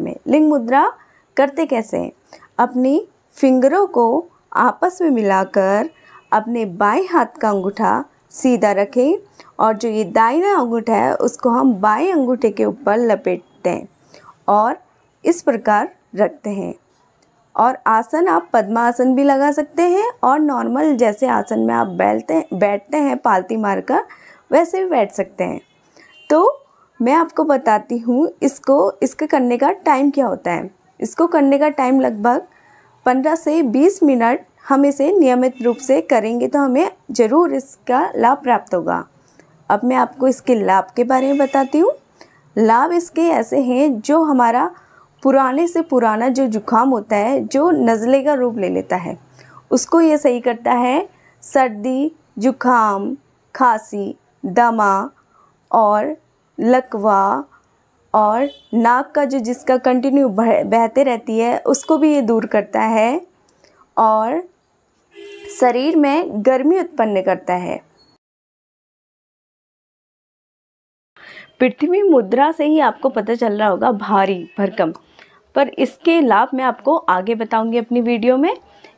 में। लिंग मुद्रा करते कैसे हैं? अपनी फिंगरों को आपस में मिलाकर अपने बाएं हाथ का अंगूठा सीधा रखें और जो ये दाहिना अंगूठा है उसको हम बाएं अंगूठे के ऊपर लपेटते हैं और इस प्रकार रखते हैं। और आसन आप पद्मासन भी लगा सकते हैं और नॉर्मल जैसे आसन में आप बैठते हैं पालती मारकर वैसे भी बैठ सकते हैं। तो मैं आपको बताती हूँ इसके करने का टाइम क्या होता है। इसको करने का टाइम लगभग 15 से 20 मिनट हम इसे नियमित रूप से करेंगे तो हमें ज़रूर इसका लाभ प्राप्त होगा। अब मैं आपको इसके लाभ के बारे में बताती हूँ। लाभ इसके ऐसे हैं, जो हमारा पुराने से पुराना जो जुकाम होता है, जो नज़ले का रूप ले लेता है, उसको ये सही करता है। सर्दी, जुकाम, खांसी, दमा और लकवा और नाक का जो जिसका कंटिन्यू बहते रहती है उसको भी ये दूर करता है और शरीर में गर्मी उत्पन्न करता है। पृथ्वी मुद्रा से ही आपको पता चल रहा होगा भारी भरकम, पर इसके लाभ मैं आपको आगे बताऊंगी अपनी वीडियो में।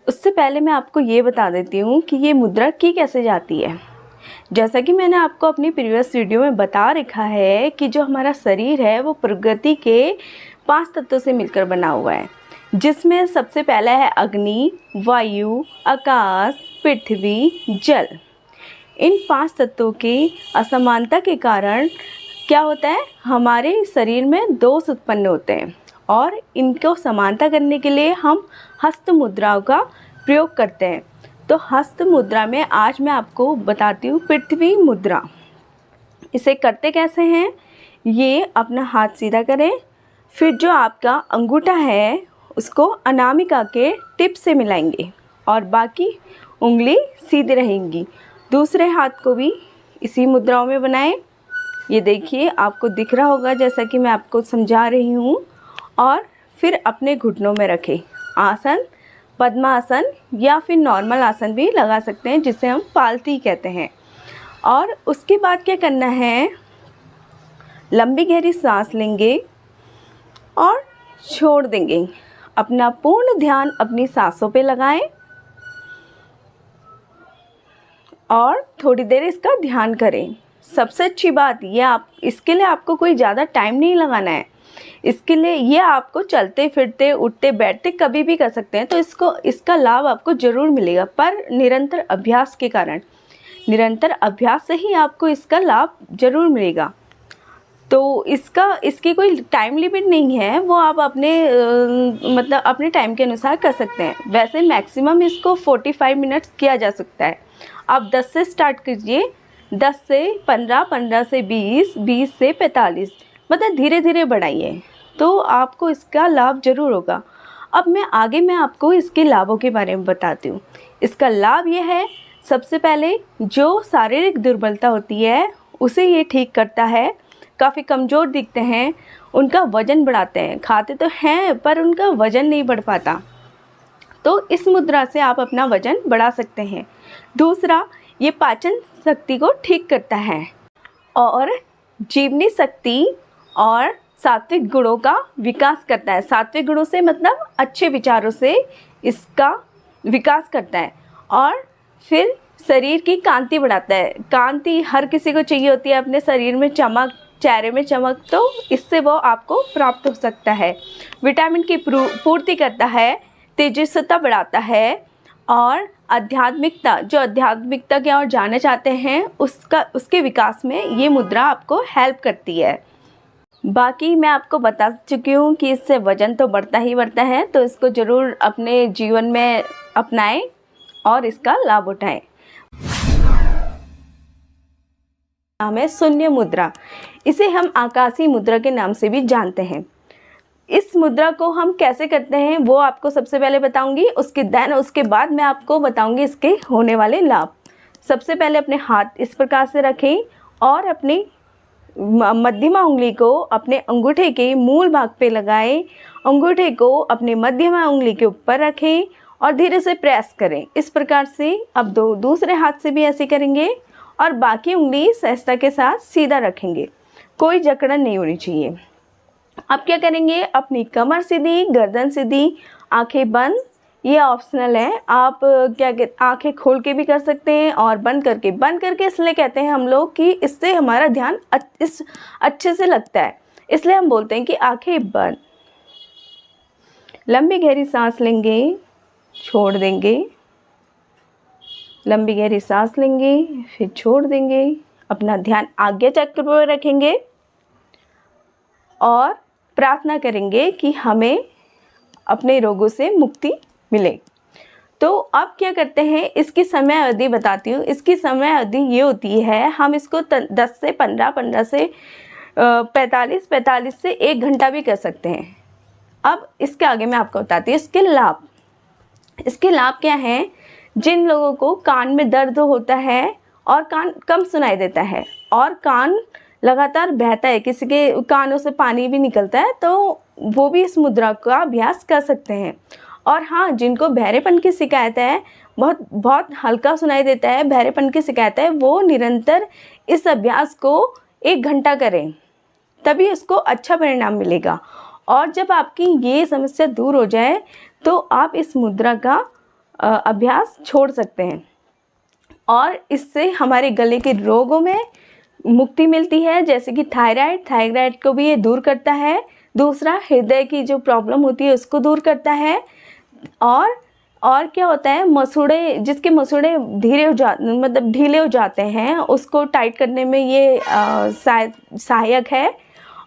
उससे पहले मैं आपको ये बता देती हूँ कि ये मुद्रा की कैसे जाती है। जैसा कि मैंने आपको अपनी प्रीवियस वीडियो में बता रखा है कि जो हमारा शरीर है वो प्रकृति के 5 तत्वों से मिलकर बना हुआ है, जिसमें सबसे पहला है अग्नि, वायु, आकाश, पृथ्वी, जल। इन 5 तत्वों की असमानता के कारण क्या होता है, हमारे शरीर में दोष उत्पन्न होते हैं और इनको समानता करने के लिए हम हस्त मुद्राओं का प्रयोग करते हैं। तो हस्त मुद्रा में आज मैं आपको बताती हूँ पृथ्वी मुद्रा। इसे करते कैसे हैं? ये अपना हाथ सीधा करें, फिर जो आपका अंगूठा है उसको अनामिका के टिप से मिलाएंगे और बाकी उंगली सीधी रहेंगी। दूसरे हाथ को भी इसी मुद्राओं में बनाएं। ये देखिए, आपको दिख रहा होगा जैसा कि मैं आपको समझा रही हूँ। और फिर अपने घुटनों में रखें। आसन पद्मासन या फिर नॉर्मल आसन भी लगा सकते हैं, जिसे हम पालती कहते हैं। और उसके बाद क्या करना है, लंबी गहरी सांस लेंगे और छोड़ देंगे। अपना पूर्ण ध्यान अपनी सांसों पे लगाएं और थोड़ी देर इसका ध्यान करें। सबसे अच्छी बात ये, इसके लिए आपको कोई ज़्यादा टाइम नहीं लगाना है। इसके लिए ये आपको चलते फिरते उठते बैठते कभी भी कर सकते हैं। तो इसका लाभ आपको ज़रूर मिलेगा, पर निरंतर अभ्यास के कारण, निरंतर अभ्यास से ही आपको इसका लाभ ज़रूर मिलेगा। तो इसकी कोई टाइम लिमिट नहीं है, वो आप मतलब अपने टाइम के अनुसार कर सकते हैं। वैसे मैक्सिमम इसको 45 मिनट्स किया जा सकता है। आप 10 से स्टार्ट कीजिए, 10 से 15, 15 से 20, 20 से 45, मतलब धीरे धीरे बढ़ाइए तो आपको इसका लाभ ज़रूर होगा। अब मैं आपको इसके लाभों के बारे में बताती हूँ। इसका लाभ ये है, सबसे पहले जो शारीरिक दुर्बलता होती है उसे ये ठीक करता है। काफ़ी कमज़ोर दिखते हैं, उनका वज़न बढ़ाते हैं। खाते तो हैं पर उनका वज़न नहीं बढ़ पाता, तो इस मुद्रा से आप अपना वज़न बढ़ा सकते हैं। दूसरा, ये पाचन शक्ति को ठीक करता है और जीवनी शक्ति और सात्विक गुणों का विकास करता है। सात्विक गुणों से मतलब अच्छे विचारों से इसका विकास करता है। और फिर शरीर की कांति बढ़ाता है। कांति हर किसी को चाहिए होती है, अपने शरीर में चमक, चेहरे में चमक, तो इससे वो आपको प्राप्त हो सकता है। विटामिन की पूर्ति करता है, तेजस्विता बढ़ाता है और आध्यात्मिकता की ओर जाना चाहते हैं उसके विकास में ये मुद्रा आपको हेल्प करती है। बाकी मैं आपको बता चुकी हूँ कि इससे वज़न तो बढ़ता ही बढ़ता है, तो इसको ज़रूर अपने जीवन में अपनाएं और इसका लाभ उठाएं। नाम है शून्य मुद्रा। इसे हम आकाशीय मुद्रा के नाम से भी जानते हैं। इस मुद्रा को हम कैसे करते हैं वो आपको सबसे पहले बताऊंगी, उसके बाद मैं आपको बताऊंगी इसके होने वाले लाभ। सबसे पहले अपने हाथ इस प्रकार से रखें और अपनी मध्यमा उंगली को अपने अंगूठे के मूल भाग पे लगाएं। अंगूठे को अपने मध्यमा उंगली के ऊपर रखें और धीरे से प्रेस करें। इस प्रकार से अब दूसरे हाथ से भी ऐसे करेंगे और बाकी उंगली सहजता के साथ सीधा रखेंगे, कोई जकड़न नहीं होनी चाहिए। आप क्या करेंगे, अपनी कमर सीधी, गर्दन सीधी, आंखें बंद। ये ऑप्शनल है, आप आंखें खोल के भी कर सकते हैं और बंद करके इसलिए कहते हैं हम लोग कि इससे हमारा ध्यान इस अच्छे से लगता है, इसलिए हम बोलते हैं कि आंखें बंद। लंबी गहरी सांस लेंगे, छोड़ देंगे, लंबी गहरी सांस लेंगे, फिर छोड़ देंगे। अपना ध्यान आज्ञा चक्र पर रखेंगे और प्रार्थना करेंगे कि हमें अपने रोगों से मुक्ति मिले। तो अब क्या करते हैं, इसकी समय अवधि बताती हूँ। इसकी समय अवधि ये होती है, हम इसको 10 से 15, 15 से 45, 45 से 1 घंटा भी कर सकते हैं। अब इसके आगे मैं आपको बताती हूँ इसके लाभ। इसके लाभ क्या हैं? जिन लोगों को कान में दर्द होता है और कान कम सुनाई देता है और कान लगातार बहता है, किसी के कानों से पानी भी निकलता है, तो वो भी इस मुद्रा का अभ्यास कर सकते हैं। और हाँ, जिनको बहरेपन की शिकायत है, बहुत हल्का सुनाई देता है, बहरेपन की शिकायत है, वो निरंतर इस अभ्यास को 1 घंटा करें, तभी उसको अच्छा परिणाम मिलेगा। और जब आपकी ये समस्या दूर हो जाए तो आप इस मुद्रा का अभ्यास छोड़ सकते हैं और इससे हमारे गले के रोगों में मुक्ति मिलती है, जैसे कि थायराइड को भी ये दूर करता है। दूसरा, हृदय की जो प्रॉब्लम होती है उसको दूर करता है। और क्या होता है, मसूड़े, जिसके मसूड़े ढीले हो जाते हैं, उसको टाइट करने में ये सहायक है।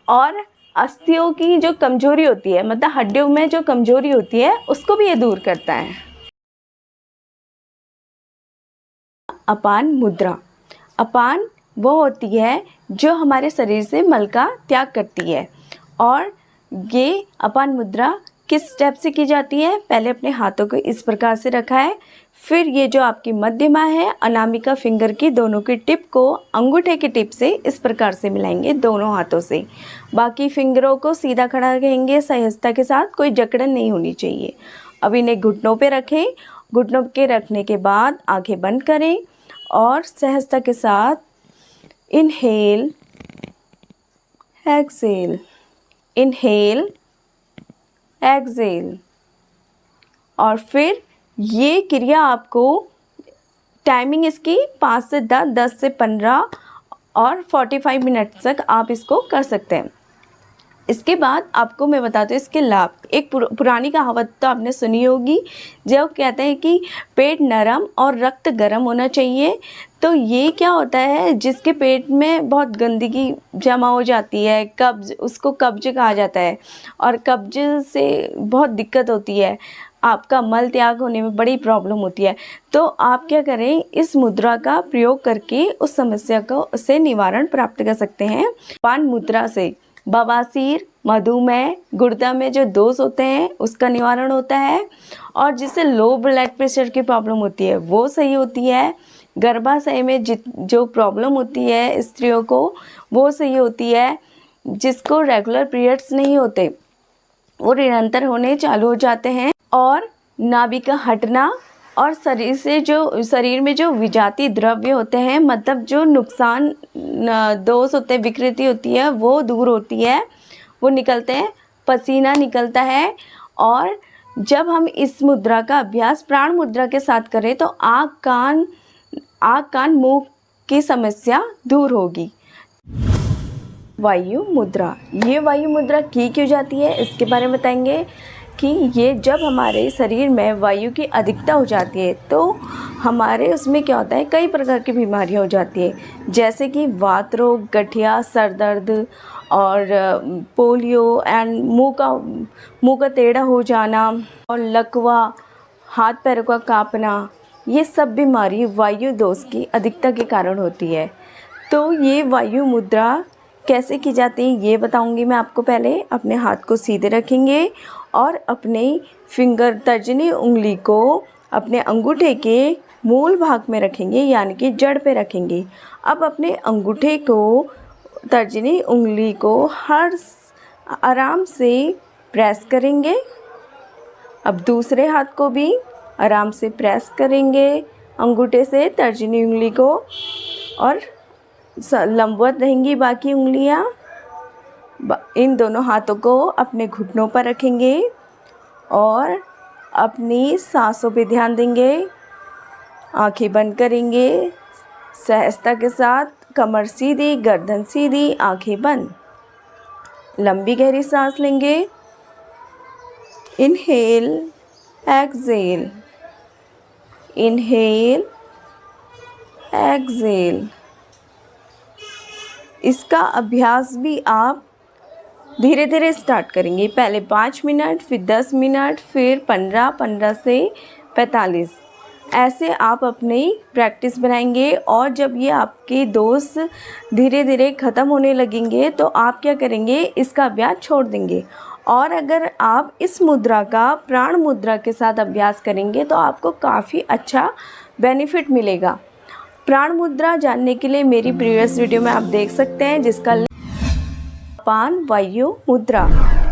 और अस्थियों की जो कमजोरी होती है, मतलब हड्डियों में जो कमजोरी होती है, उसको भी ये दूर करता है। अपान मुद्रा। अपान वो होती है जो हमारे शरीर से मल का त्याग करती है। और ये अपान मुद्रा किस स्टेप से की जाती है? पहले अपने हाथों को इस प्रकार से रखा है, फिर ये जो आपकी मध्यमा है, अनामिका फिंगर की दोनों की टिप को अंगूठे की टिप से इस प्रकार से मिलाएंगे दोनों हाथों से। बाकी फिंगरों को सीधा खड़ा रखेंगे सहजता के साथ, कोई जकड़न नहीं होनी चाहिए। अब इन्हें घुटनों पे रखें। घुटनों के रखने के बाद आंखें बंद करें और सहजता के साथ इनहेल, एक्सेल, इनहेल, एक्सेल। और फिर ये क्रिया आपको टाइमिंग इसकी 5 से 10 से 15 और 45 मिनट तक आप इसको कर सकते हैं। इसके बाद आपको मैं बताती हूँ इसके लाभ। एक पुरानी कहावत तो आपने सुनी होगी, जो कहते हैं कि पेट नरम और रक्त गर्म होना चाहिए। तो ये क्या होता है, जिसके पेट में बहुत गंदगी जमा हो जाती है, कब्ज, उसको कब्ज कहा जाता है, और कब्ज से बहुत दिक्कत होती है, आपका मल त्याग होने में बड़ी प्रॉब्लम होती है। तो आप क्या करें, इस मुद्रा का प्रयोग करके उस समस्या को से निवारण प्राप्त कर सकते हैं। पान मुद्रा से बवासीर, मधुमेह, गुर्दा में जो दोष होते हैं उसका निवारण होता है, और जिससे लो ब्लड प्रेशर की प्रॉब्लम होती है वो सही होती है। गर्भाशय में जो प्रॉब्लम होती है स्त्रियों को, वो सही होती है। जिसको रेगुलर पीरियड्स नहीं होते वो निरंतर होने चालू हो जाते हैं। और नाभि का हटना और शरीर में जो विजातीय द्रव्य होते हैं, मतलब जो नुकसान दोष होते हैं, विकृति होती है, वो दूर होती है, वो निकलते हैं, पसीना निकलता है। और जब हम इस मुद्रा का अभ्यास प्राण मुद्रा के साथ करें तो आँख कान मुंह की समस्या दूर होगी। वायु मुद्रा। ये वायु मुद्रा की क्यों जाती है इसके बारे में बताएंगे कि ये जब हमारे शरीर में वायु की अधिकता हो जाती है तो हमारे उसमें क्या होता है, कई प्रकार की बीमारियां हो जाती है, जैसे कि वात रोग, गठिया, सर दर्द और पोलियो एंड मुंह का टेढ़ा हो जाना और लकवा, हाथ पैरों का कांपना। ये सब बीमारी वायु दोष की अधिकता के कारण होती है। तो ये वायु मुद्रा कैसे की जाती है ये बताऊंगी मैं आपको। पहले अपने हाथ को सीधे रखेंगे और अपने फिंगर, तर्जनी उंगली को अपने अंगूठे के मूल भाग में रखेंगे, यानी कि जड़ पे रखेंगे। अब अपने अंगूठे को, तर्जनी उंगली को आराम से प्रेस करेंगे। अब दूसरे हाथ को भी आराम से प्रेस करेंगे अंगूठे से तर्जनी उंगली को, और लंबवत रहेंगी बाकी उंगलियां। इन दोनों हाथों को अपने घुटनों पर रखेंगे और अपनी सांसों पे ध्यान देंगे। आंखें बंद करेंगे सहजता के साथ, कमर सीधी, गर्दन सीधी, आंखें बंद। लंबी गहरी सांस लेंगे। Inhale, exhale, inhale, exhale. इसका अभ्यास भी आप धीरे धीरे स्टार्ट करेंगे। पहले 5 मिनट, फिर 10 मिनट, फिर 15, 15 से 45। ऐसे आप अपनी प्रैक्टिस बनाएंगे। और जब ये आपके दोष धीरे धीरे ख़त्म होने लगेंगे तो आप क्या करेंगे, इसका अभ्यास छोड़ देंगे। और अगर आप इस मुद्रा का प्राण मुद्रा के साथ अभ्यास करेंगे तो आपको काफ़ी अच्छा बेनिफिट मिलेगा। प्राण मुद्रा जानने के लिए मेरी प्रीवियस वीडियो में आप देख सकते हैं, जिसका अपान वायु मुद्रा।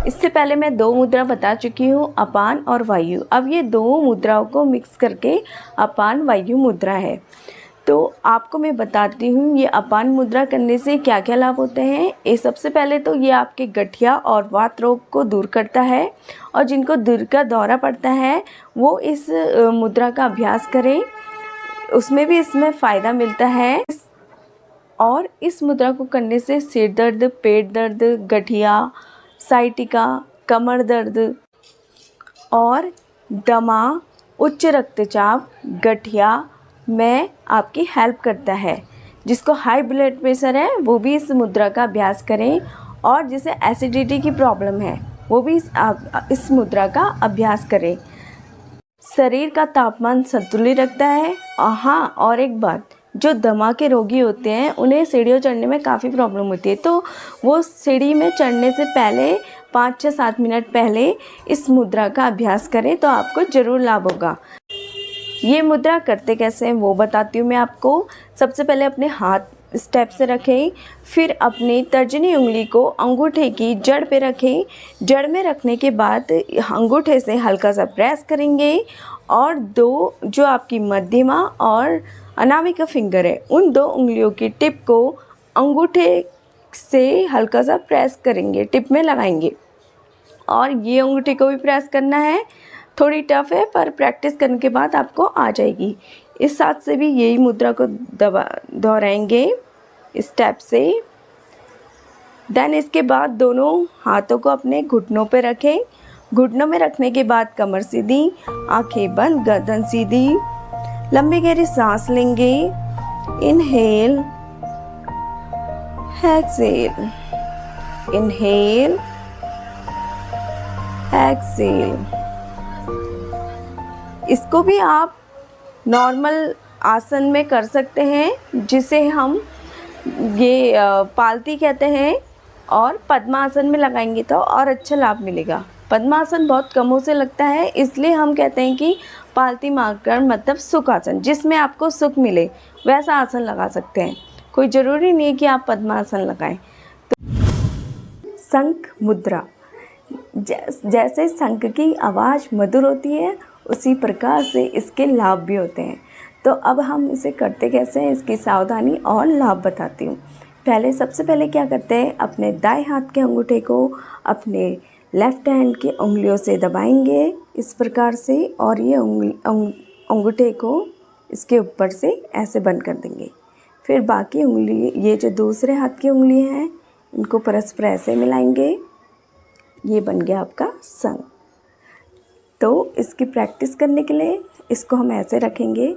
इससे पहले मैं 2 मुद्रा बता चुकी हूँ, अपान और वायु। अब ये 2 मुद्राओं को मिक्स करके अपान वायु मुद्रा है। तो आपको मैं बताती हूँ ये अपान मुद्रा करने से क्या क्या लाभ होते हैं। ये सबसे पहले तो ये आपके गठिया और वात रोग को दूर करता है। और जिनको दिल का दौरा पड़ता है वो इस मुद्रा का अभ्यास करें, उसमें भी इसमें फ़ायदा मिलता है। और इस मुद्रा को करने से सिर दर्द, पेट दर्द, गठिया, साइटिका, कमर दर्द और दमा, उच्च रक्तचाप, गठिया में आपकी हेल्प करता है। जिसको हाई ब्लड प्रेशर है वो भी इस मुद्रा का अभ्यास करें। और जिसे एसिडिटी की प्रॉब्लम है वो भी इस मुद्रा का अभ्यास करें। शरीर का तापमान संतुलित रखता है। हाँ, और एक बात, जो दमा के रोगी होते हैं उन्हें सीढ़ियों चढ़ने में काफ़ी प्रॉब्लम होती है, तो वो सीढ़ी में चढ़ने से पहले 5 से 7 मिनट पहले इस मुद्रा का अभ्यास करें तो आपको ज़रूर लाभ होगा। ये मुद्रा करते कैसे हैं वो बताती हूँ मैं आपको। सबसे पहले अपने हाथ स्टेप से रखें, फिर अपनी तर्जनी उंगली को अंगूठे की जड़ पे रखें। जड़ में रखने के बाद अंगूठे से हल्का सा प्रेस करेंगे और 2 जो आपकी मध्यमा और अनामिका फिंगर है उन 2 उंगलियों की टिप को अंगूठे से हल्का सा प्रेस करेंगे, टिप में लगाएंगे। और ये अंगूठे को भी प्रेस करना है। थोड़ी टफ है पर प्रैक्टिस करने के बाद आपको आ जाएगी। इस हाथ से भी यही मुद्रा को दोहराएंगे स्टेप से। देन इसके बाद दोनों हाथों को अपने घुटनों पे रखें। घुटनों में रखने के बाद कमर सीधी, आंखें बंद, गर्दन सीधी। लंबी गहरी सांस लेंगे। Inhale, exhale, inhale, exhale. इसको भी आप नॉर्मल आसन में कर सकते हैं, जिसे हम ये पालती कहते हैं। और पद्मासन में लगाएंगे तो और अच्छा लाभ मिलेगा। पद्मासन बहुत कमों से लगता है, इसलिए हम कहते हैं कि पालती मारकर मतलब सुख आसन, जिसमें आपको सुख मिले वैसा आसन लगा सकते हैं। कोई ज़रूरी नहीं है कि आप पद्मासन लगाएं। तो शंख मुद्रा, जैसे शंख की आवाज़ मधुर होती है उसी प्रकार से इसके लाभ भी होते हैं। तो अब हम इसे करते कैसे हैं, इसकी सावधानी और लाभ बताती हूँ। सबसे पहले क्या करते हैं, अपने दाएं हाथ के अंगूठे को अपने लेफ़्ट हैंड की उंगलियों से दबाएंगे इस प्रकार से, और ये अंगूठे को इसके ऊपर से ऐसे बंद कर देंगे। फिर बाकी उंगली, ये जो दूसरे हाथ की उंगली हैं, इनको परस्पर ऐसे मिलाएंगे। ये बन गया आपका शंख। तो इसकी प्रैक्टिस करने के लिए इसको हम ऐसे रखेंगे,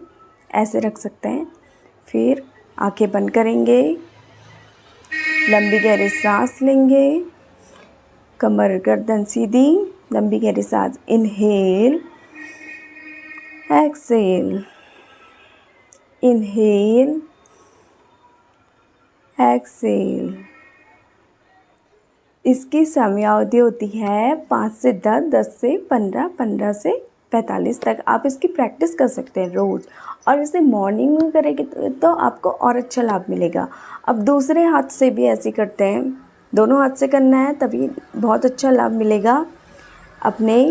ऐसे रख सकते हैं। फिर आंखें बंद करेंगे, लंबी गहरी सांस लेंगे, कमर गर्दन सीधी, लंबी गहरी सांस। Inhale, exhale, inhale, exhale. इसकी समयावधि होती है 5 से 10, 10 से 15, 15 से 45 तक। आप इसकी प्रैक्टिस कर सकते हैं रोज़। और इसे मॉर्निंग में करेंगे तो आपको और अच्छा लाभ मिलेगा। अब दूसरे हाथ से भी ऐसे करते हैं, दोनों हाथ से करना है तभी बहुत अच्छा लाभ मिलेगा। अपने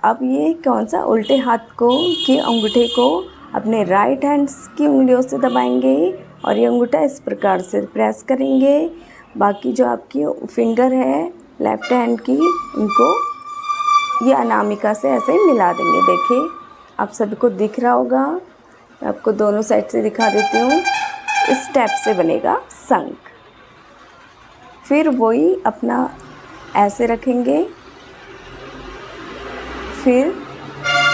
अब ये कौन सा, उल्टे हाथ को के अंगूठे को अपने राइट हैंड्स की उंगलियों से दबाएंगे और ये अंगूठा इस प्रकार से प्रेस करेंगे। बाकी जो आपकी फिंगर है लेफ्ट हैंड की, उनको ये अनामिका से ऐसे ही मिला देंगे। देखिए आप सभी को दिख रहा होगा, मैं आपको दोनों साइड से दिखा देती हूँ। इस स्टेप से बनेगा शंख। फिर वही अपना ऐसे रखेंगे, फिर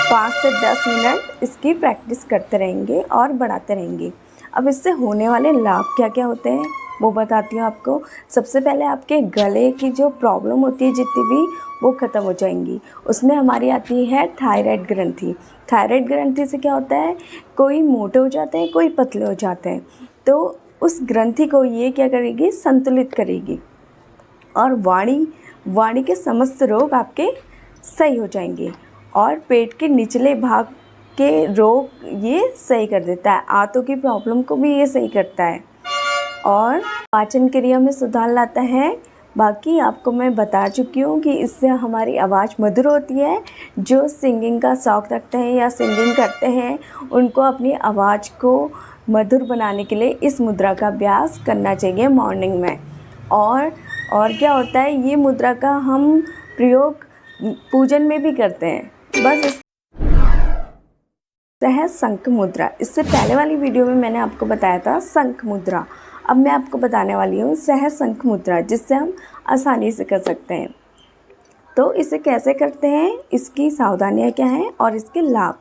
5 से 10 मिनट इसकी प्रैक्टिस करते रहेंगे और बढ़ाते रहेंगे। अब इससे होने वाले लाभ क्या क्या होते हैं वो बताती हूँ आपको। सबसे पहले आपके गले की जो प्रॉब्लम होती है जितनी भी, वो ख़त्म हो जाएंगी। उसमें हमारी आती है थायराइड ग्रंथि। थायराइड ग्रंथि से क्या होता है, कोई मोटे हो जाते हैं, कोई पतले हो जाते हैं, तो उस ग्रंथि को ये क्या करेगी, संतुलित करेगी और वाणी के समस्त रोग आपके सही हो जाएंगे। और पेट के निचले भाग के रोग ये सही कर देता है, आंतों की प्रॉब्लम को भी ये सही करता है और पाचन क्रिया में सुधार लाता है। बाकी आपको मैं बता चुकी हूँ कि इससे हमारी आवाज़ मधुर होती है। जो सिंगिंग का शौक़ रखते हैं या सिंगिंग करते हैं, उनको अपनी आवाज़ को मधुर बनाने के लिए इस मुद्रा का अभ्यास करना चाहिए मॉर्निंग में। और क्या होता है, ये मुद्रा का हम प्रयोग पूजन में भी करते हैं। बस है शंख मुद्रा। इससे पहले वाली वीडियो में मैंने आपको बताया था शंख मुद्रा। अब मैं आपको बताने वाली हूँ सह शंख मुद्रा, जिससे हम आसानी से कर सकते हैं। तो इसे कैसे करते हैं, इसकी सावधानियाँ क्या हैं और इसके लाभ।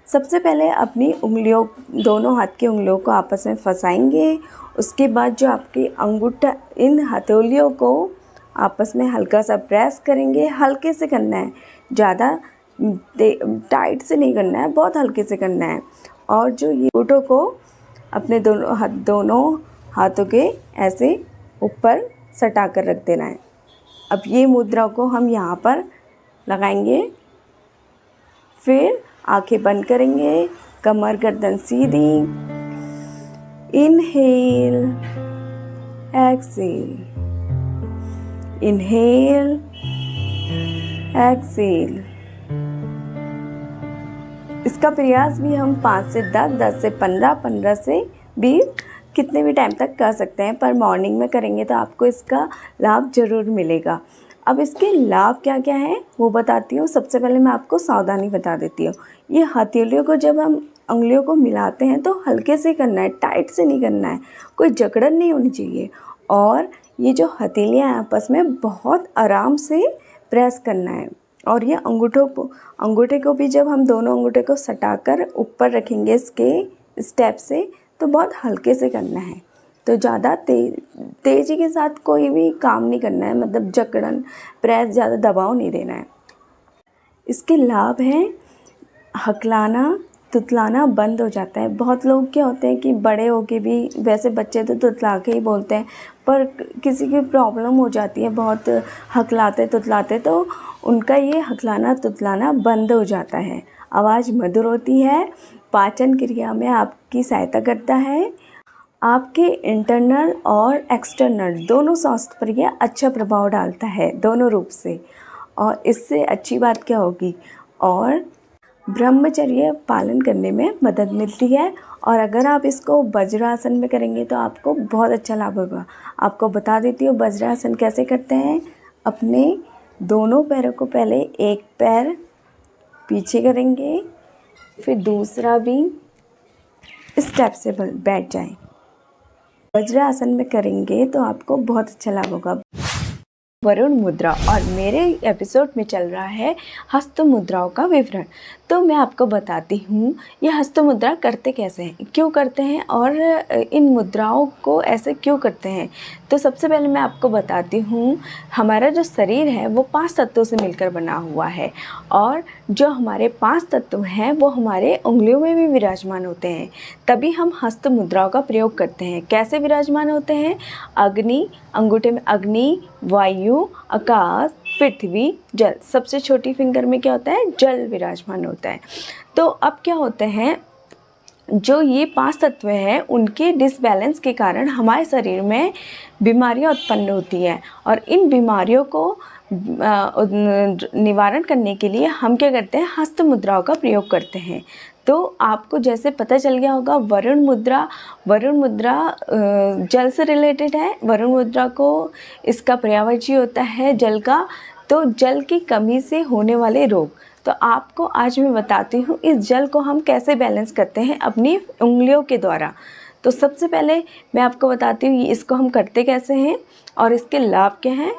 सबसे पहले अपनी उंगलियों, दोनों हाथ की उंगलियों को आपस में फंसाएंगे। उसके बाद जो आपकी अंगूठा, इन हथेलियों को आपस में हल्का सा प्रेस करेंगे। हल्के से करना है, ज़्यादा टाइट से नहीं करना है, बहुत हल्के से करना है। और जो ये अंगूठों को अपने दोनों हाथों के ऐसे ऊपर सटा कर रख देना है। अब ये मुद्रा को हम यहाँ पर लगाएंगे, फिर आंखें बंद करेंगे, कमर गर्दन सीधी, इनहेल एक्सेल, इनहेल एक्सेल। इसका प्रयास भी हम 5 से 10, 10 से 15, 15 से 20 कितने भी टाइम तक कर सकते हैं, पर मॉर्निंग में करेंगे तो आपको इसका लाभ ज़रूर मिलेगा। अब इसके लाभ क्या क्या हैं वो बताती हूँ। सबसे पहले मैं आपको सावधानी बता देती हूँ। ये हथेलियों को जब हम उंगलियों को मिलाते हैं तो हल्के से करना है, टाइट से नहीं करना है, कोई जकड़न नहीं होनी चाहिए। और ये जो हथेलियाँ आपस में बहुत आराम से प्रेस करना है। और ये अंगूठे को भी जब हम दोनों अंगूठे को सटाकर ऊपर रखेंगे इसके स्टेप से, तो बहुत हल्के से करना है। तो ज़्यादा तेज़ी के साथ कोई भी काम नहीं करना है, मतलब जकड़न, प्रेस, ज़्यादा दबाव नहीं देना है। इसके लाभ हैं, हकलाना तुतलाना बंद हो जाता है। बहुत लोग क्या होते हैं कि बड़े होके भी, वैसे बच्चे तो तुतला के ही बोलते हैं, पर किसी की प्रॉब्लम हो जाती है बहुत हकलाते तुतलाते, तो उनका ये हकलाना तुतलाना बंद हो जाता है। आवाज़ मधुर होती है, पाचन क्रिया में आपकी सहायता करता है, आपके इंटरनल और एक्सटर्नल दोनों स्वास्थ्य पर यह अच्छा प्रभाव डालता है, दोनों रूप से। और इससे अच्छी बात क्या होगी, और ब्रह्मचर्य पालन करने में मदद मिलती है। और अगर आप इसको वज्रासन में करेंगे तो आपको बहुत अच्छा लाभ होगा। आपको बता देती हूँ वज्रासन कैसे करते हैं। अपने दोनों पैरों को पहले एक पैर पीछे करेंगे, फिर दूसरा भी इस स्टेप से बैठ जाएं। वज्रासन में करेंगे तो आपको बहुत अच्छा लाभ होगा। वरुण मुद्रा, और मेरे एपिसोड में चल रहा है हस्त मुद्राओं का विवरण। तो मैं आपको बताती हूँ ये हस्त मुद्रा करते कैसे हैं, क्यों करते हैं और इन मुद्राओं को ऐसे क्यों करते हैं। तो सबसे पहले मैं आपको बताती हूँ, हमारा जो शरीर है वो 5 तत्वों से मिलकर बना हुआ है, और जो हमारे 5 तत्व हैं वो हमारे उंगलियों में भी विराजमान होते हैं। तभी हम हस्त मुद्राओं का प्रयोग करते हैं। कैसे विराजमान होते हैं, अग्नि, अंगूठे में अग्नि, वायु, आकाश, पृथ्वी, जल। सबसे छोटी फिंगर में क्या होता है, जल विराजमान होता है। तो अब क्या होते हैं, जो ये 5 तत्व हैं उनके डिसबैलेंस के कारण हमारे शरीर में बीमारियां उत्पन्न होती हैं, और इन बीमारियों को निवारण करने के लिए हम क्या करते हैं, हस्त मुद्राओं का प्रयोग करते हैं। तो आपको जैसे पता चल गया होगा वरुण मुद्रा जल से रिलेटेड है। वरुण मुद्रा को इसका पर्यायवाची होता है जल का। तो जल की कमी से होने वाले रोग, तो आपको आज मैं बताती हूँ इस जल को हम कैसे बैलेंस करते हैं अपनी उंगलियों के द्वारा। तो सबसे पहले मैं आपको बताती हूँ इसको हम करते कैसे हैं और इसके लाभ क्या हैं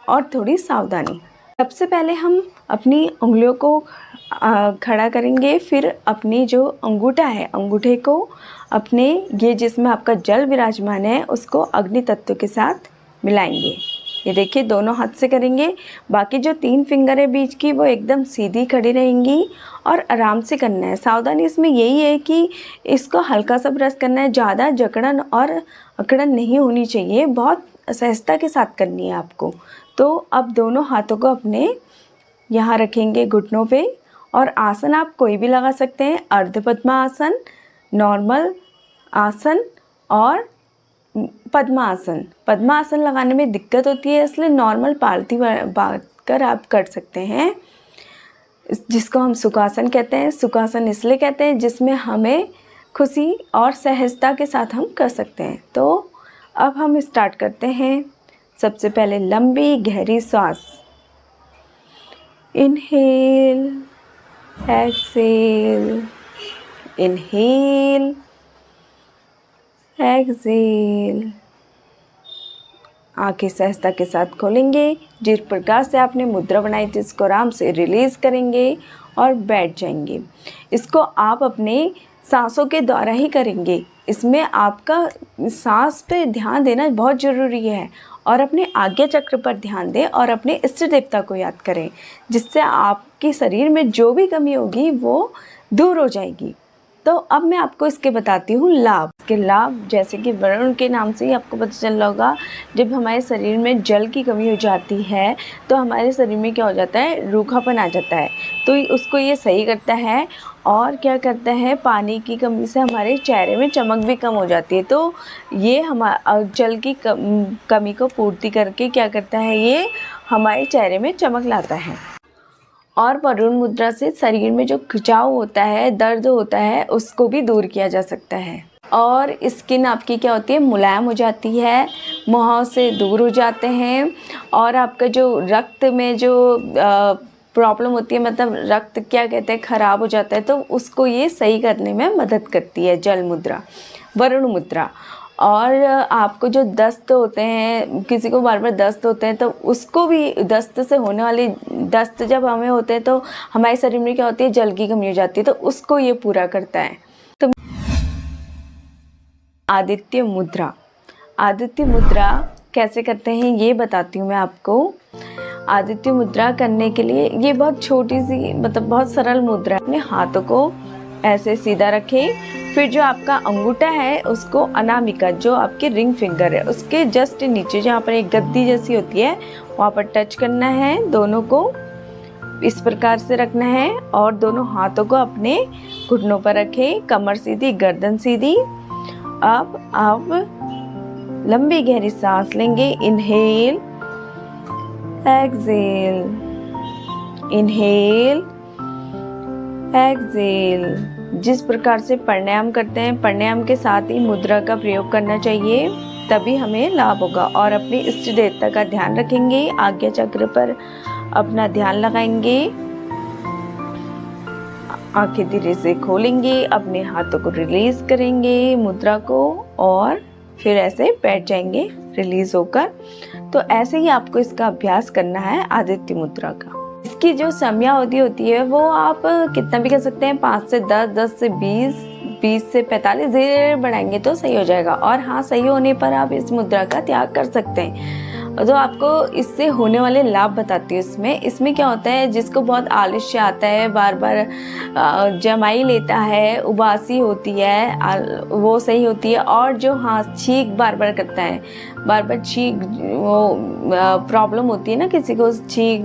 और थोड़ी सावधानी। सबसे पहले हम अपनी उंगलियों को खड़ा करेंगे, फिर अपनी जो अंगूठा है अंगूठे को अपने ये जिसमें आपका जल विराजमान है उसको अग्नि तत्व के साथ मिलाएंगे। ये देखिए दोनों हाथ से करेंगे। बाकी जो 3 फिंगर है बीच की वो एकदम सीधी खड़ी रहेंगी और आराम से करना है। सावधानी इसमें यही है कि इसको हल्का सा प्रेस करना है, ज़्यादा जकड़न और अकड़न नहीं होनी चाहिए, बहुत सहजता के साथ करनी है आपको। तो अब दोनों हाथों को अपने यहाँ रखेंगे घुटनों पे और आसन आप कोई भी लगा सकते हैं, अर्ध पद्मासन, नॉर्मल आसन और पद्मासन। पद्मासन लगाने में दिक्कत होती है इसलिए नॉर्मल पालती बात कर आप कर सकते हैं, जिसको हम सुखासन कहते हैं। सुखासन इसलिए कहते हैं जिसमें हमें खुशी और सहजता के साथ हम कर सकते हैं। तो अब हम स्टार्ट करते हैं। सबसे पहले लंबी गहरी सांस, इनहेल एक्सेल, इनहेल एक्सेल। आंखें सहजता के साथ खोलेंगे। जिस प्रकार से आपने मुद्रा बनाई थी इसको आराम से रिलीज़ करेंगे और बैठ जाएंगे। इसको आप अपने सांसों के द्वारा ही करेंगे। इसमें आपका सांस पे ध्यान देना बहुत ज़रूरी है और अपने आज्ञा चक्र पर ध्यान दें और अपने इष्ट देवता को याद करें, जिससे आपके शरीर में जो भी कमी होगी वो दूर हो जाएगी। तो अब मैं आपको इसके बताती हूँ लाभ। इसके लाभ जैसे कि वरुण के नाम से ही आपको पता चल रहा होगा, जब हमारे शरीर में जल की कमी हो जाती है तो हमारे शरीर में क्या हो जाता है, रूखापन आ जाता है। तो उसको ये सही करता है और क्या करता है, पानी की कमी से हमारे चेहरे में चमक भी कम हो जाती है। तो ये जल की कमी को पूर्ति करके क्या करता है, ये हमारे चेहरे में चमक लाता है। और वरुण मुद्रा से शरीर में जो खिंचाव होता है, दर्द होता है, उसको भी दूर किया जा सकता है। और स्किन आपकी क्या होती है, मुलायम हो जाती है, मुहाव से दूर हो जाते हैं। और आपका जो रक्त में जो प्रॉब्लम होती है, मतलब रक्त क्या कहते हैं ख़राब हो जाता है, तो उसको ये सही करने में मदद करती है जल मुद्रा, वरुण मुद्रा। और आपको जो दस्त होते हैं, किसी को बार बार दस्त होते हैं, तो उसको भी, दस्त से होने वाली, दस्त जब हमें होते हैं तो हमारे शरीर में क्या होती है, जल की कमी हो जाती है, तो उसको ये पूरा करता है। तो आदित्य मुद्रा, आदित्य मुद्रा कैसे करते हैं ये बताती हूँ मैं आपको। आदित्य मुद्रा करने के लिए ये बहुत छोटी सी, मतलब बहुत सरल मुद्रा है। अपने हाथों को ऐसे सीधा रखें, फिर जो आपका अंगूठा है उसको अनामिका, जो आपके रिंग फिंगर है उसके जस्ट नीचे जहाँ पर एक गद्दी जैसी होती है वहाँ पर टच करना है। दोनों को इस प्रकार से रखना है और दोनों हाथों को अपने घुटनों पर रखें, कमर सीधी, गर्दन सीधी। अब आप लंबी गहरी सांस लेंगे, इनहेल एक्सेल, इनहेल एक्सेल। जिस प्रकार से प्राणायाम करते हैं, प्राणायाम के साथ ही मुद्रा का प्रयोग करना चाहिए, तभी हमें लाभ होगा। और अपने इष्ट देवता का ध्यान रखेंगे, आज्ञा चक्र पर अपना ध्यान लगाएंगे, आंखें धीरे से खोलेंगे, अपने हाथों को रिलीज करेंगे मुद्रा को और फिर ऐसे बैठ जाएंगे रिलीज होकर। तो ऐसे ही आपको इसका अभ्यास करना है आदित्य मुद्रा का। इसकी जो समयावधि होती है वो आप कितना भी कर सकते हैं, 5 से 10, 10 से 20, 20 से 45, धीरे बढ़ाएंगे तो सही हो जाएगा। और हाँ, सही होने पर आप इस मुद्रा का त्याग कर सकते हैं। तो आपको इससे होने वाले लाभ बताती हूँ। इसमें क्या होता है, जिसको बहुत आलस्य आता है, बार बार जमाई लेता है, उबासी होती है, वो सही होती है। और जो हाँ छींक बार बार करता है, बार बार छींक, वो प्रॉब्लम होती है ना किसी को, छींक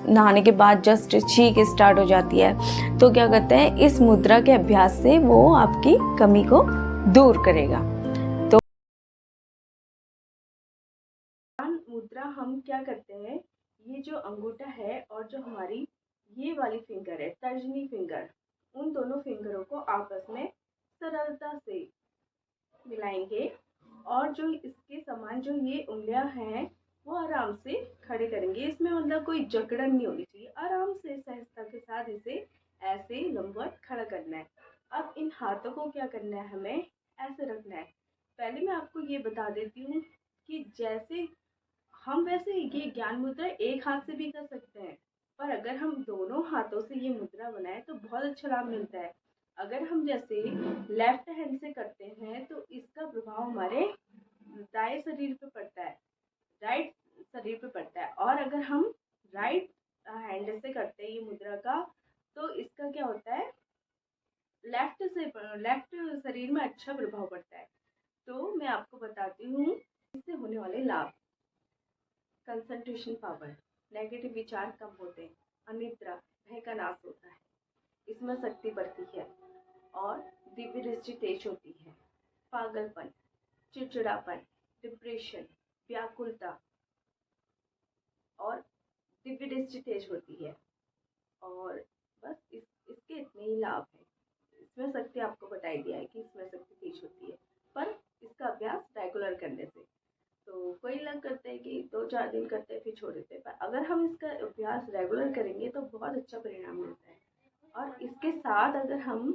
नहाने के बाद जस्ट छींक स्टार्ट हो जाती है, तो क्या करते हैं, इस मुद्रा के अभ्यास से वो आपकी कमी को दूर करेगा। तो मुद्रा हम क्या करते हैं, ये जो अंगूठा है और जो हमारी ये वाली फिंगर है, तर्जनी फिंगर, उन दोनों फिंगरों को आपस में सरलता से मिलाएंगे और जो इसके समान जो ये उंगलियां हैं वो आराम से खड़े करेंगे। इसमें मतलब कोई जकड़न नहीं होनी चाहिए, आराम से सहजता के साथ इसे ऐसे लंबवत खड़ा करना है। अब इन हाथों को क्या करना है, हमें ऐसे रखना है। पहले मैं आपको ये बता देती हूँ कि जैसे हम वैसे ये ज्ञान मुद्रा एक हाथ से भी कर सकते हैं, पर अगर हम दोनों हाथों से ये मुद्रा बनाए तो बहुत अच्छा लाभ मिलता है। अगर हम जैसे लेफ्ट हैंड से करते हैं तो इसका प्रभाव हमारे दाएं शरीर पे पड़ता है, राइट शरीर पे पड़ता है। और अगर हम राइट हैंड से करते हैं ये मुद्रा का तो इसका क्या होता है, लेफ्ट शरीर में अच्छा प्रभाव पड़ता है। तो मैं आपको बताती हूँ इससे होने वाले लाभ। कंसंट्रेशन पावर, नेगेटिव विचार कम होते हैं, अनिद्रा भय का नाश होता है, इसमें शक्ति बढ़ती है और दिव्य दृष्टि तेज होती है। पागलपन, चिड़चिड़ापन, डिप्रेशन, व्याकुलता और दिव्य दृष्टि तेज होती है। और बस इसके इतने ही लाभ हैं। इसमें शक्ति आपको बताई दिया है कि इसमें शक्ति तेज होती है, पर इसका अभ्यास रेगुलर करने से। तो कोई लोग करते हैं कि 2-4 दिन करते हैं फिर छोड़ देते हैं, पर अगर हम इसका अभ्यास रेगुलर करेंगे तो बहुत अच्छा परिणाम मिलता है। और इसके साथ अगर हम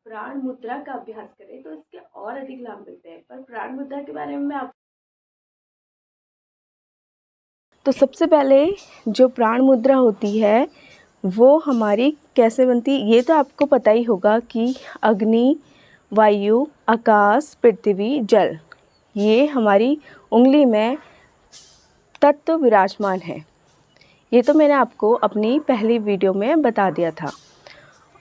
प्राण मुद्रा का अभ्यास करें तो इसके और अधिक लाभ मिलते हैं। पर प्राण मुद्रा के बारे में मैं तो सबसे पहले जो प्राण मुद्रा होती है वो हमारी कैसे बनती है, ये तो आपको पता ही होगा कि अग्नि, वायु, आकाश, पृथ्वी, जल, ये हमारी उंगली में तत्व विराजमान है। ये तो मैंने आपको अपनी पहली वीडियो में बता दिया था।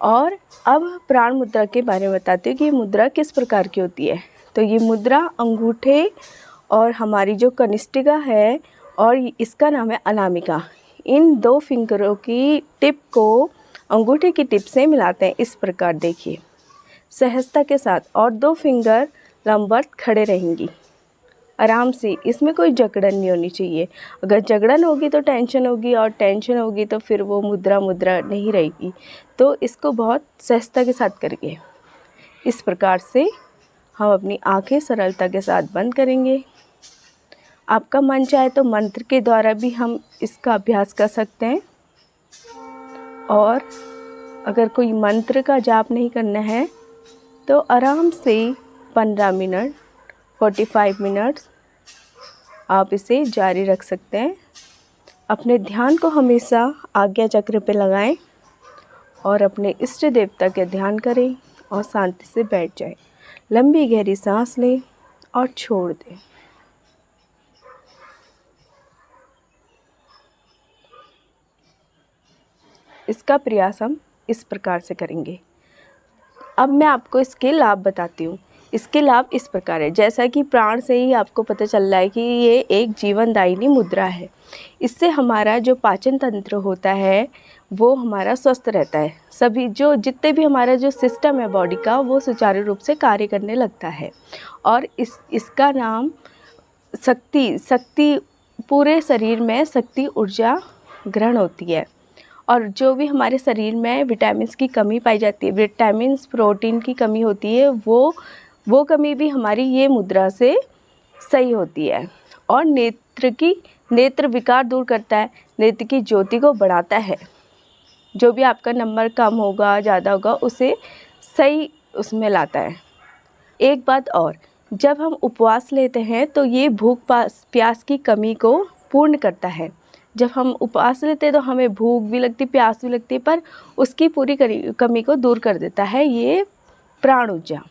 और अब प्राण मुद्रा के बारे में बताती हूँ कि ये मुद्रा किस प्रकार की होती है। तो ये मुद्रा अंगूठे और हमारी जो कनिष्ठिका है और इसका नाम है अनामिका, इन 2 फिंगरों की टिप को अंगूठे की टिप से मिलाते हैं। इस प्रकार देखिए सहजता के साथ, और 2 फिंगर लंबवत खड़े रहेंगी आराम से, इसमें कोई जकड़न नहीं होनी चाहिए। अगर जकड़न होगी तो टेंशन होगी, और टेंशन होगी तो फिर वो मुद्रा नहीं रहेगी। तो इसको बहुत सहजता के साथ करिए। इस प्रकार से हम अपनी आंखें सरलता के साथ बंद करेंगे। आपका मन चाहे तो मंत्र के द्वारा भी हम इसका अभ्यास कर सकते हैं, और अगर कोई मंत्र का जाप नहीं करना है तो आराम से 15 मिनट 45 मिनट्स आप इसे जारी रख सकते हैं। अपने ध्यान को हमेशा आज्ञा चक्र पे लगाएं और अपने इष्ट देवता का ध्यान करें और शांति से बैठ जाएं। लंबी गहरी सांस लें और छोड़ दें। इसका प्रयास हम इस प्रकार से करेंगे। अब मैं आपको इसके लाभ बताती हूँ। इसके लाभ इस प्रकार है, जैसा कि प्राण से ही आपको पता चल रहा है कि ये एक जीवनदायिनी मुद्रा है। इससे हमारा जो पाचन तंत्र होता है वो हमारा स्वस्थ रहता है। सभी जितने भी हमारा जो सिस्टम है बॉडी का वो सुचारू रूप से कार्य करने लगता है। और इसका नाम शक्ति पूरे शरीर में शक्ति ऊर्जा ग्रहण होती है। और जो भी हमारे शरीर में विटामिन्स की कमी पाई जाती है, विटामिन्स प्रोटीन की कमी होती है, वो कमी भी हमारी ये मुद्रा से सही होती है। और नेत्र विकार दूर करता है, नेत्र की ज्योति को बढ़ाता है। जो भी आपका नंबर कम होगा ज़्यादा होगा उसे सही उसमें लाता है। एक बात और, जब हम उपवास लेते हैं तो ये भूख प्यास की कमी को पूर्ण करता है। जब हम उपवास लेते हैं तो हमें भूख भी लगती, प्यास भी लगती है, पर उसकी पूरी कमी को दूर कर देता है ये प्राण ऊर्जा।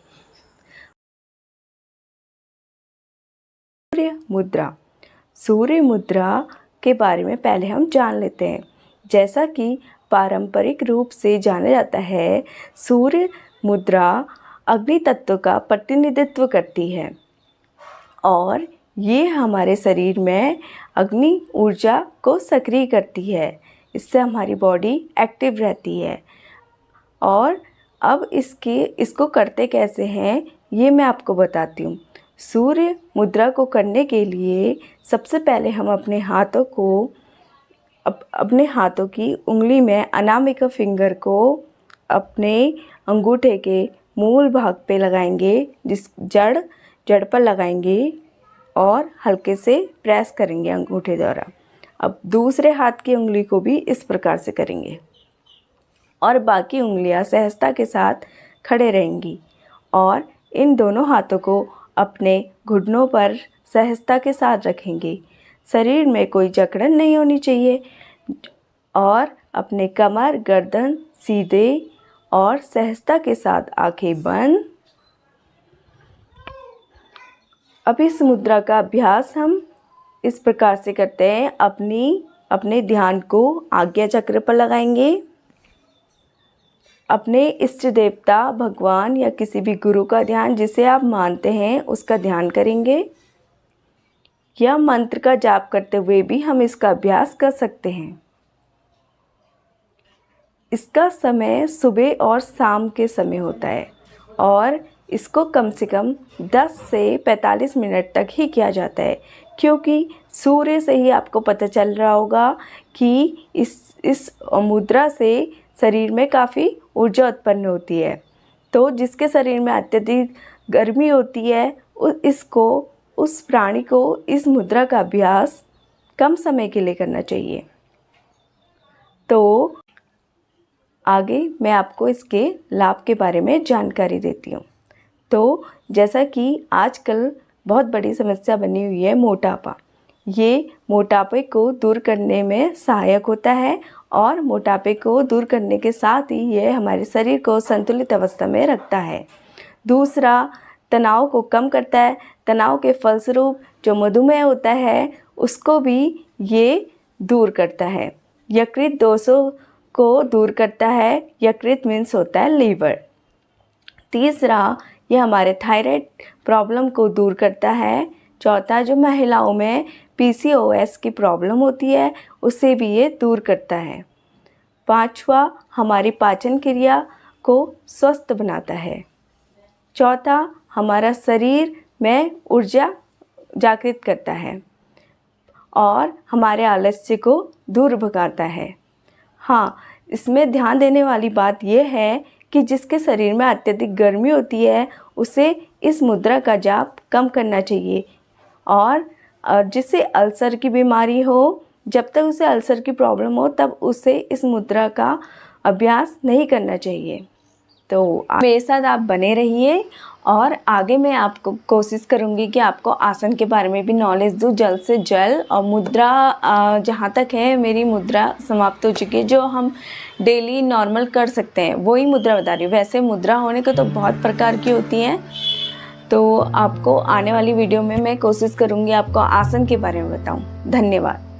सूर्य मुद्रा के बारे में पहले हम जान लेते हैं। जैसा कि पारंपरिक रूप से जाना जाता है, सूर्य मुद्रा अग्नि तत्व का प्रतिनिधित्व करती है और ये हमारे शरीर में अग्नि ऊर्जा को सक्रिय करती है। इससे हमारी बॉडी एक्टिव रहती है। और अब इसको करते कैसे हैं ये मैं आपको बताती हूँ। सूर्य मुद्रा को करने के लिए सबसे पहले हम अपने हाथों की उंगली में अनामिका फिंगर को अपने अंगूठे के मूल भाग पे लगाएंगे, जिस जड़ पर लगाएंगे और हल्के से प्रेस करेंगे अंगूठे द्वारा। अब दूसरे हाथ की उंगली को भी इस प्रकार से करेंगे और बाकी उंगलियां सहजता के साथ खड़े रहेंगी और इन दोनों हाथों को अपने घुटनों पर सहजता के साथ रखेंगे। शरीर में कोई जकड़न नहीं होनी चाहिए और अपने कमर गर्दन सीधे और सहजता के साथ आंखें बंद। अब इस मुद्रा का अभ्यास हम इस प्रकार से करते हैं। अपने ध्यान को आज्ञा चक्र पर लगाएंगे। अपने इष्ट देवता भगवान या किसी भी गुरु का ध्यान, जिसे आप मानते हैं, उसका ध्यान करेंगे। यह मंत्र का जाप करते हुए भी हम इसका अभ्यास कर सकते हैं। इसका समय सुबह और शाम के समय होता है और इसको कम से कम 10 से 45 मिनट तक ही किया जाता है, क्योंकि सूर्य से ही आपको पता चल रहा होगा कि इस मुद्रा से शरीर में काफ़ी ऊर्जा उत्पन्न होती है। तो जिसके शरीर में अत्यधिक गर्मी होती है उस प्राणी को इस मुद्रा का अभ्यास कम समय के लिए करना चाहिए। तो आगे मैं आपको इसके लाभ के बारे में जानकारी देती हूँ। तो जैसा कि आजकल बहुत बड़ी समस्या बनी हुई है मोटापा। ये मोटापे को दूर करने में सहायक होता है और मोटापे को दूर करने के साथ ही ये हमारे शरीर को संतुलित अवस्था में रखता है। दूसरा, तनाव को कम करता है। तनाव के फलस्वरूप जो मधुमेह होता है उसको भी ये दूर करता है। यकृत दोषों को दूर करता है। यकृत मीन्स होता है लीवर। तीसरा, ये हमारे थायराइड प्रॉब्लम को दूर करता है। चौथा, जो महिलाओं में PCOS की प्रॉब्लम होती है उसे भी ये दूर करता है। पांचवा, हमारी पाचन क्रिया को स्वस्थ बनाता है। चौथा, हमारा शरीर में ऊर्जा जागृत करता है और हमारे आलस्य को दूर भगाता है। हाँ, इसमें ध्यान देने वाली बात यह है कि जिसके शरीर में अत्यधिक गर्मी होती है उसे इस मुद्रा का जाप कम करना चाहिए और जिसे अल्सर की बीमारी हो, जब तक उसे अल्सर की प्रॉब्लम हो तब उसे इस मुद्रा का अभ्यास नहीं करना चाहिए। तो मेरे साथ आप बने रहिए और आगे मैं आपको कोशिश करूंगी कि आपको आसन के बारे में भी नॉलेज दूँ जल्द से जल्द। और मुद्रा जहाँ तक है मेरी मुद्रा समाप्त हो चुकी है, जो हम डेली नॉर्मल कर सकते हैं वही मुद्रा बता रही हूँ। वैसे मुद्रा होने को तो बहुत प्रकार की होती हैं, तो आपको आने वाली वीडियो में मैं कोशिश करूँगी आपको आसन के बारे में बताऊँ। धन्यवाद।